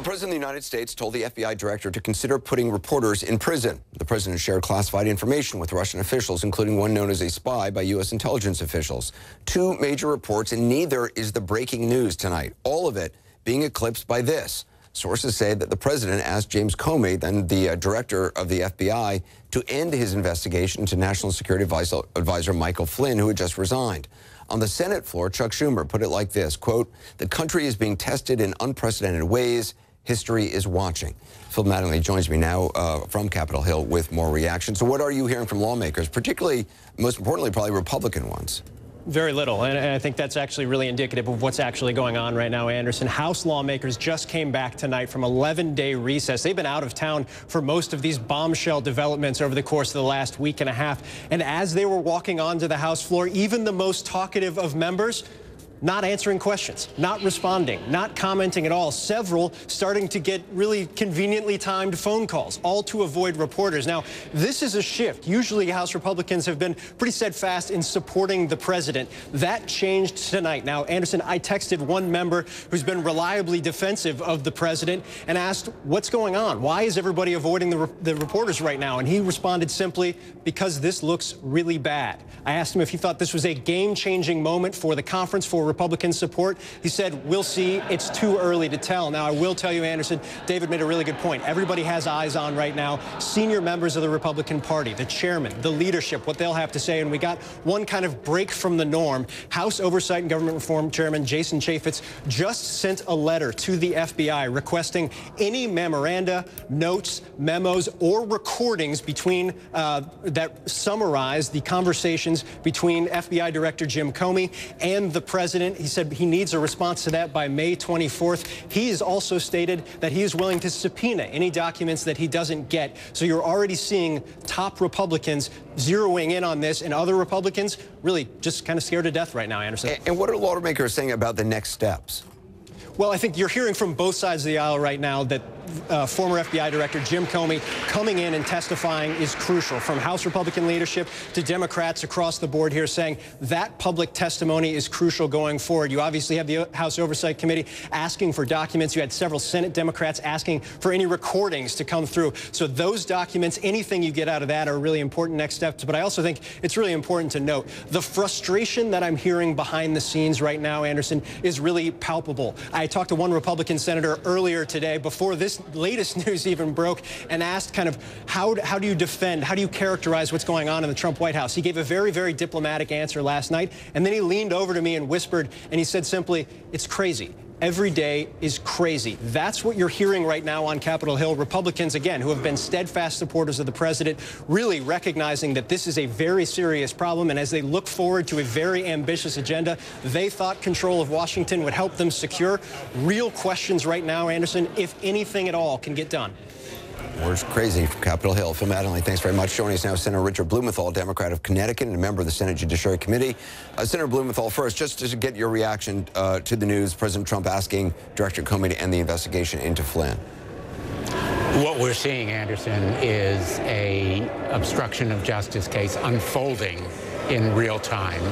President of the United States told the FBI director to consider putting reporters in prison. The president shared classified information with Russian officials, including one known as a spy by U.S. intelligence officials. Two major reports, and neither is the breaking news tonight. All of it being eclipsed by this. Sources say that the president asked James Comey, then the director of the FBI, to end his investigation into National Security Advisor Michael Flynn, who had just resigned. On the Senate floor, Chuck Schumer put it like this, quote, "The country is being tested in unprecedented ways. History is watching." Phil Mattingly joins me now from Capitol Hill with more reaction. So what are you hearing from lawmakers, particularly, most importantly, probably Republican ones? Very little, and I think that's actually really indicative of what's actually going on right now, Anderson. House lawmakers just came back tonight from 11-day recess. They've been out of town for most of these bombshell developments over the course of the last week and a half. And as they were walking onto the House floor, even the most talkative of members not answering questions, not responding, not commenting at all. Several starting to get really conveniently timed phone calls, all to avoid reporters. Now, this is a shift. Usually, House Republicans have been pretty steadfast in supporting the president. That changed tonight. Now, Anderson, I texted one member who's been reliably defensive of the president and asked, what's going on? Why is everybody avoiding the reporters right now? And he responded simply, because this looks really bad. I asked him if he thought this was a game-changing moment for the conference, for Republican support. He said, we'll see. It's too early to tell. Now, I will tell you, Anderson, David made a really good point. Everybody has eyes on right now senior members of the Republican Party, the chairman, the leadership, what they'll have to say. And we got one kind of break from the norm. House Oversight and Government Reform Chairman Jason Chaffetz just sent a letter to the FBI requesting any memoranda, notes, memos, or recordings between that summarize the conversations between FBI Director Jim Comey and the president. He said he needs a response to that by May 24th. He has also stated that he is willing to subpoena any documents that he doesn't get. So you're already seeing top Republicans zeroing in on this, and other Republicans really just kind of scared to death right now, Anderson. And what are lawmakers saying about the next steps? Well, I think you're hearing from both sides of the aisle right now that former FBI Director Jim Comey coming in and testifying is crucial. From House Republican leadership to Democrats across the board here saying that public testimony is crucial going forward. You obviously have the House Oversight Committee asking for documents. You had several Senate Democrats asking for any recordings to come through. So those documents, anything you get out of that are really important next steps. But I also think it's really important to note the frustration that I'm hearing behind the scenes right now, Anderson, is really palpable. I talked to one Republican senator earlier today before this latest news even broke and asked kind of how do you defend, how do you characterize what's going on in the Trump White House? He gave a very, very diplomatic answer last night, and then he leaned over to me and whispered, and he said simply, it's crazy. Every day is crazy. That's what you're hearing right now on Capitol Hill. Republicans, again, who have been steadfast supporters of the president, really recognizing that this is a very serious problem. And as they look forward to a very ambitious agenda, they thought control of Washington would help them secure real questions right now, Anderson, if anything at all can get done. Words crazy from Capitol Hill. Phil Mattingly, thanks very much. Joining us now, Senator Richard Blumenthal, Democrat of Connecticut and a member of the Senate Judiciary Committee. Senator Blumenthal, first, just to get your reaction to the news, President Trump asking Director Comey to end the investigation into Flynn. What we're seeing, Anderson, is a obstruction of justice case unfolding in real time.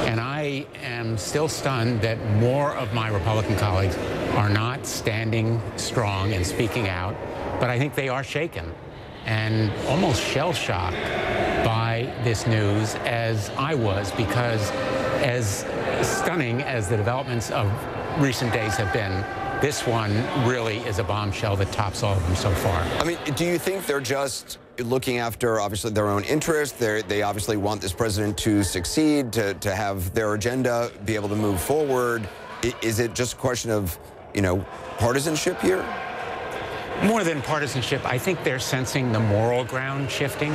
And I am still stunned that more of my Republican colleagues are not standing strong and speaking out. But I think they are shaken and almost shell-shocked by this news, as I was, because as stunning as the developments of recent days have been, this one really is a bombshell that tops all of them so far. I mean, do you think they're just looking after, obviously, their own interests? They obviously want this president to succeed, to have their agenda be able to move forward. Is it just a question of, partisanship here? More than partisanship, I think they're sensing the moral ground shifting,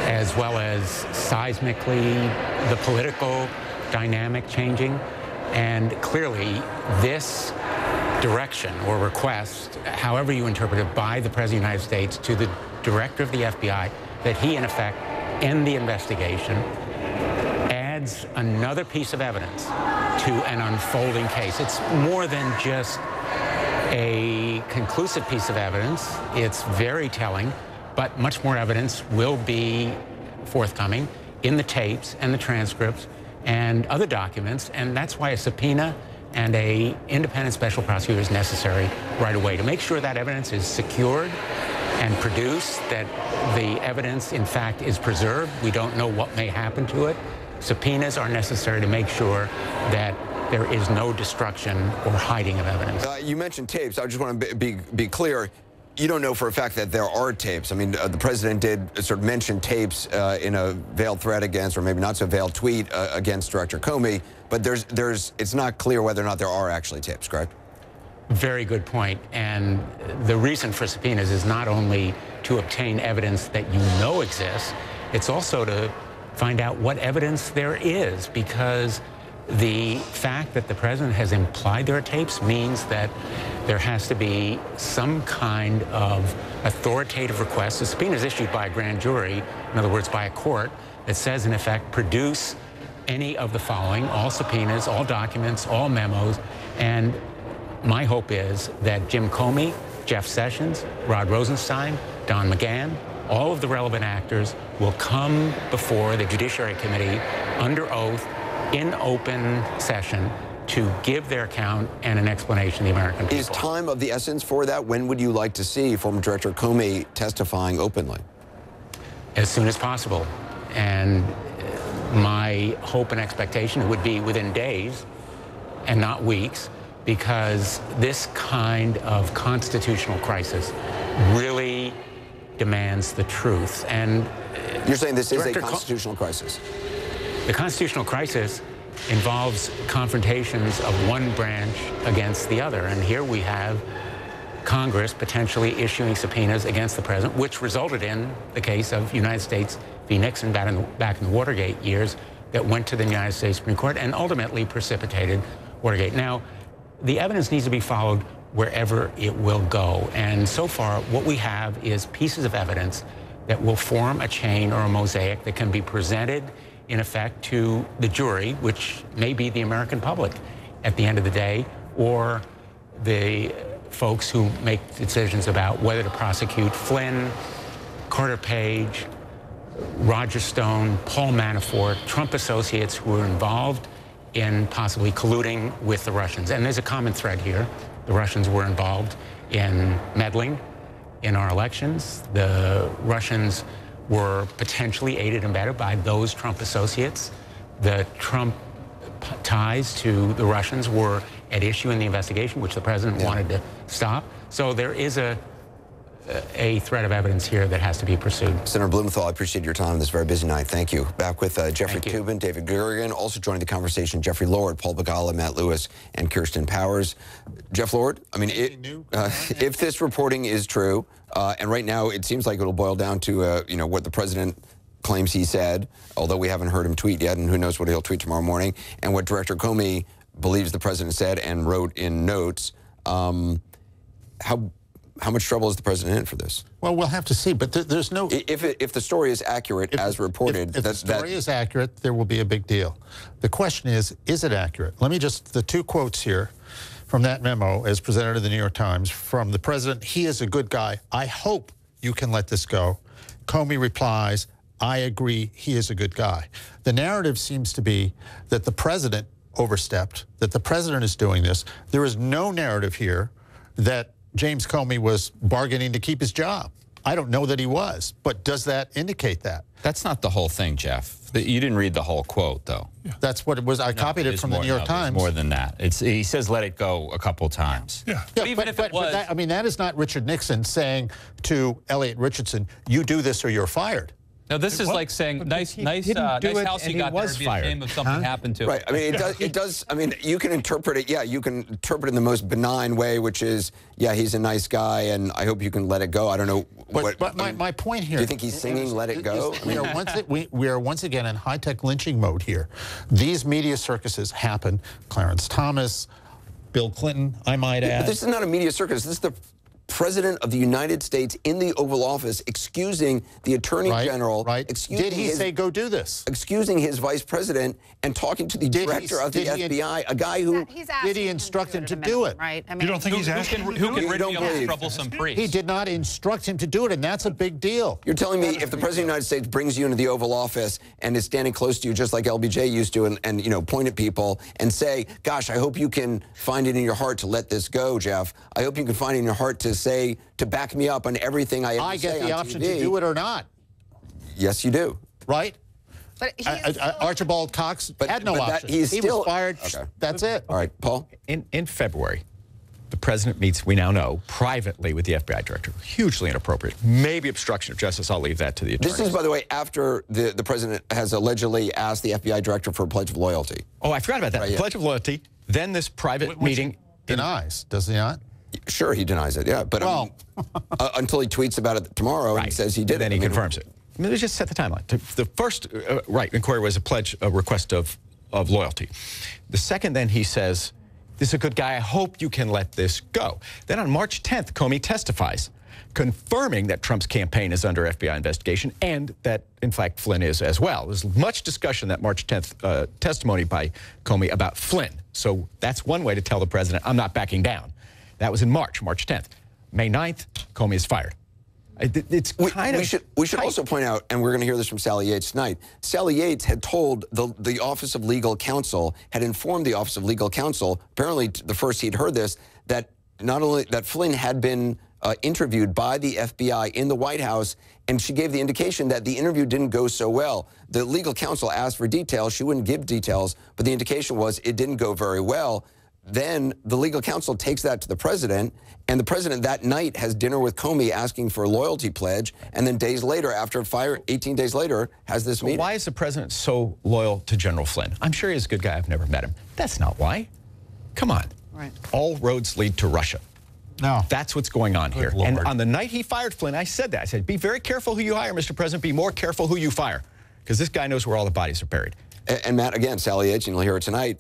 as well as seismically the political dynamic changing. And clearly, this direction or request, however you interpret it, by the President of the United States to the Director of the FBI, that he, in effect, end the investigation, adds another piece of evidence to an unfolding case. It's more than just a conclusive piece of evidence. It's very telling, but much more evidence will be forthcoming in the tapes and the transcripts and other documents, and that's why a subpoena and an independent special prosecutor is necessary right away to make sure that evidence is secured and produced, that the evidence, in fact, is preserved. We don't know what may happen to it. Subpoenas are necessary to make sure that there is no destruction or hiding of evidence. You mentioned tapes. I just want to be clear. You don't know for a fact that there are tapes. I mean, the president did sort of mention tapes in a veiled threat against, or maybe not so veiled tweet against Director Comey, but it's not clear whether or not there are actually tapes, correct? Very good point. And the reason for subpoenas is not only to obtain evidence that you know exists, it's also to find out what evidence there is, because the fact that the president has implied there are tapes means that there has to be some kind of authoritative request. A subpoena is issued by a grand jury, in other words, by a court, that says, in effect, produce any of the following: all subpoenas, all documents, all memos. And my hope is that Jim Comey, Jeff Sessions, Rod Rosenstein, Don McGahn, all of the relevant actors will come before the Judiciary Committee under oath in open session to give their account and an explanation to the American people. Is time of the essence for that? When would you like to see former Director Comey testifying openly? As soon as possible. And my hope and expectation would be within days and not weeks, because this kind of constitutional crisis really demands the truth. And you're saying this is a constitutional crisis? The constitutional crisis involves confrontations of one branch against the other. And here we have Congress potentially issuing subpoenas against the president, which resulted in the case of United States v. Nixon back in the Watergate years, that went to the United States Supreme Court and ultimately precipitated Watergate. Now, the evidence needs to be followed wherever it will go. And so far, what we have is pieces of evidence that will form a chain or a mosaic that can be presented, in effect, to the jury, which may be the American public at the end of the day, or the folks who make decisions about whether to prosecute Flynn, Carter Page, Roger Stone, Paul Manafort, Trump associates who were involved in possibly colluding with the Russians. And there's a common thread here. The Russians were involved in meddling in our elections. The Russians were potentially aided and abetted by those Trump associates. The Trump ties to the Russians were at issue in the investigation, which the president wanted to stop. So there is a thread of evidence here that has to be pursued. Senator Blumenthal, I appreciate your time this very busy night. Thank you. Back with Jeffrey Toobin, David Gergen, also joining the conversation, Jeffrey Lord, Paul Begala, Matt Lewis, and Kirsten Powers. Jeff Lord, I mean, if this reporting is true, and right now it seems like it'll boil down to you know, what the president claims he said, although we haven't heard him tweet yet, and who knows what he'll tweet tomorrow morning, and what Director Comey believes the president said and wrote in notes. How much trouble is the president in for this? Well, we'll have to see, but there's no... If the story is accurate as reported... If the story is accurate, there will be a big deal. The question is it accurate? Let me just... The two quotes here from that memo as presented to the New York Times from the president: he is a good guy. I hope you can let this go. Comey replies, I agree, he is a good guy. The narrative seems to be that the president overstepped, that the president is doing this. There is no narrative here that James Comey was bargaining to keep his job. I don't know that he was, but does that indicate that? That's not the whole thing, Jeff. You didn't read the whole quote, though. Yeah. That's what it was. I copied it from the New York Times. More than that. He says let it go a couple times. Yeah. But even if it was... I mean, that is not Richard Nixon saying to Elliot Richardson, you do this or you're fired. No, this is like saying, nice house you got there, it'd be a shame if something happened to it. Right, I mean, it does, I mean, you can interpret it, yeah, you can interpret it in the most benign way, which is, yeah, he's a nice guy, and I hope you can let it go. I don't know But my point here... Do you think he's singing Let It Go? We are once again in high-tech lynching mode here. These media circuses happen. Clarence Thomas, Bill Clinton, I might add. But this is not a media circus. This is the President of the United States in the Oval Office excusing the Attorney General. Did he say go do this? Excusing his Vice President and talking to the Director of the FBI, a guy who... Did he instruct him to do it? Right? I mean, you don't think he's asking? Who can rid me of a troublesome priest? He did not instruct him to do it, and that's a big deal. You're telling me if the President of the United States brings you into the Oval Office and is standing close to you just like LBJ used to and you know, point at people and say, gosh, I hope you can find it in your heart to let this go, Jeff. I hope you can find it in your heart to say, to back me up on everything I have to say on TV. I get the option to do it or not. Yes, you do. Right? But Archibald Cox had no option. He was fired. Okay. That's it. All right, Paul? In February, the president meets, we now know, privately with the FBI director. Hugely inappropriate. Maybe obstruction of justice. I'll leave that to the attorneys. This is, by the way, after the president has allegedly asked the FBI director for a pledge of loyalty. Oh, I forgot about that. Pledge of loyalty. Then this private meeting. Denies, does he not? Sure, he denies it, yeah. But until he tweets about it tomorrow and says he did it. Then he confirms it. I mean, let's just set the timeline. The first inquiry was a request of loyalty. The second, then he says, this is a good guy. I hope you can let this go. Then on March 10th, Comey testifies, confirming that Trump's campaign is under FBI investigation and that, in fact, Flynn is as well. There's much discussion that March 10th testimony by Comey about Flynn. So that's one way to tell the president, I'm not backing down. That was in March 10th. May 9th, Comey is fired. It's kind of we should also point out, and we're going to hear this from Sally Yates tonight, Sally Yates had told the Office of Legal Counsel, had informed the Office of Legal Counsel, apparently the first he'd heard this, that not only that Flynn had been interviewed by the FBI in the White House, and she gave the indication that the interview didn't go so well. The legal counsel asked for details. She wouldn't give details, but the indication was it didn't go very well. Then the legal counsel takes that to the president, and the president that night has dinner with Comey asking for a loyalty pledge, and then days later, after fire, 18 days later, has this meeting. Why is the president so loyal to General Flynn? I'm sure he's a good guy. I've never met him. That's not why. Come on. Right. All roads lead to Russia. No. That's what's going on here. And on the night he fired Flynn, I said that. I said, be very careful who you hire, Mr. President. Be more careful who you fire, because this guy knows where all the bodies are buried. And Matt, again, Sally Yates, and you'll hear it tonight,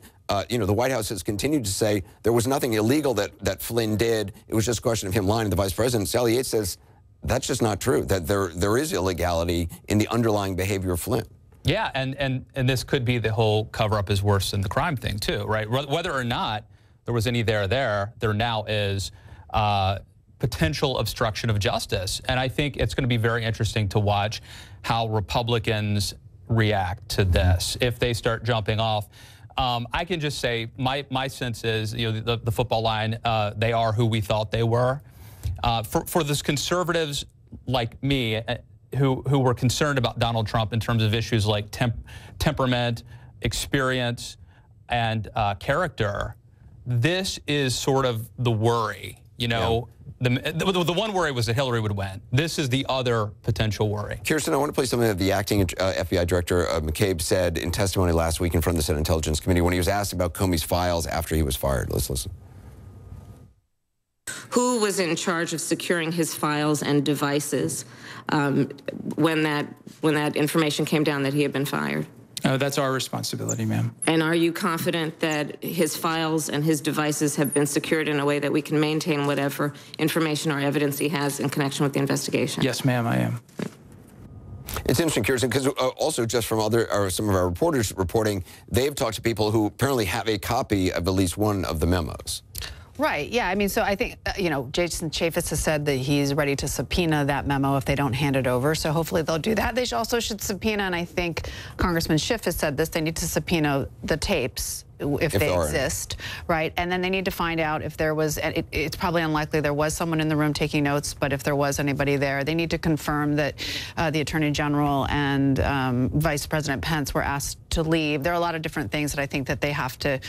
you know, the White House has continued to say there was nothing illegal that Flynn did. It was just a question of him lying to the vice president. Sally Yates says that's just not true, that there is illegality in the underlying behavior of Flynn. Yeah, and this could be the whole cover-up is worse than the crime thing, too, right? Whether or not there was any there now is potential obstruction of justice. And I think it's going to be very interesting to watch how Republicans react to this if they start jumping off. I can just say my sense is, you know, the football line, they are who we thought they were. For those conservatives like me who were concerned about Donald Trump in terms of issues like temperament, experience, and character, this is sort of the worry, you know. Yeah. The one worry was that Hillary would win. This is the other potential worry. Kirsten, I want to play something that the acting FBI director, McCabe, said in testimony last week in front of the Senate Intelligence Committee when he was asked about Comey's files after he was fired. Let's listen. Who was in charge of securing his files and devices when that information came down that he had been fired? That's our responsibility, ma'am. And are you confident that his files and his devices have been secured in a way that we can maintain whatever information or evidence he has in connection with the investigation? Yes, ma'am, I am. It's interesting, Kirsten, because also just from some of our reporters reporting, they've talked to people who apparently have a copy of at least one of the memos. Right, yeah, I mean, so I think, you know, Jason Chaffetz has said that he's ready to subpoena that memo if they don't hand it over, so hopefully they'll do that. They also should subpoena, and I think Congressman Schiff has said this, they need to subpoena the tapes if they exist, right? And then they need to find out if there was, it's probably unlikely there was someone in the room taking notes, but if there was anybody there, they need to confirm that the Attorney General and Vice President Pence were asked to leave. There are a lot of different things that I think that they have to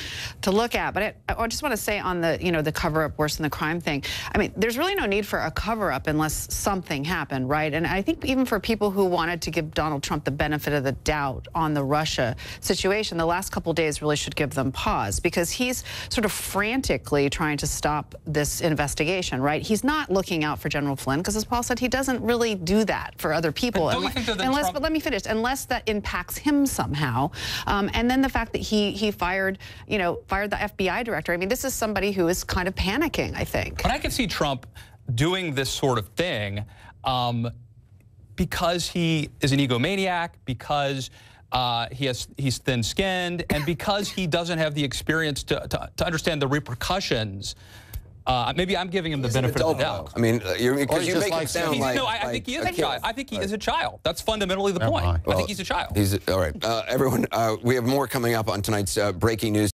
look at. But I just want to say on the, you know, the cover-up worse than the crime thing, I mean, there's really no need for a cover-up unless something happened, right? And I think even for people who wanted to give Donald Trump the benefit of the doubt on the Russia situation, the last couple of days really should give them pause, because he's sort of frantically trying to stop this investigation, right? He's not looking out for General Flynn, because as Paul said, he doesn't really do that for other people. But let me finish. Unless that impacts him somehow. And then the fact that he fired the FBI director. I mean, this is somebody who is kind of panicking, I think. But I could see Trump doing this sort of thing because he is an egomaniac, because he's thin-skinned, and because he doesn't have the experience to understand the repercussions. Maybe I'm giving him the benefit of the doubt. I mean, because you make it sound like... No, I think he is a child. I think he is a child. That's fundamentally the point. I think he's a child. All right. Everyone, we have more coming up on tonight's breaking news.